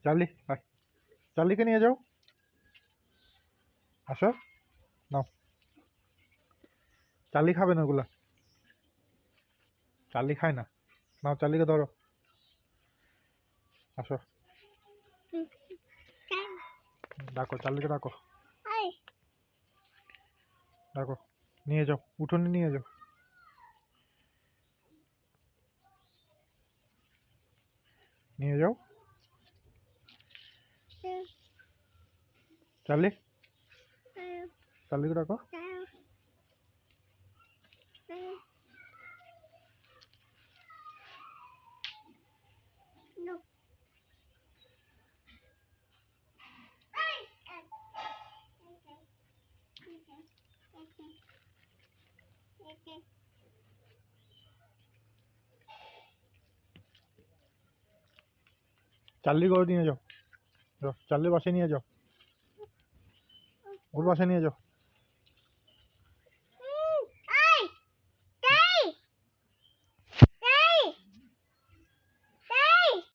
Charlie আয়, চার্লিকে নিয়ে যাও, আসো, নাও। চার্লি খাবে না ওগুলা, চার্লি খায় না, নাও চার্লিকে ধরো, আসো, ডাকো চার্লিকে, ডাকো, ডাকো, নিয়ে যাও, উঠোনে নিয়ে যাও, নিয়ে যাও। চার্লি, চার্লিকে ডাকো। চার্লি করে নিয়ে যাও, যাও চার্লি বাসায় নিয়ে যাও, ওর বাসায় নিয়ে যাও।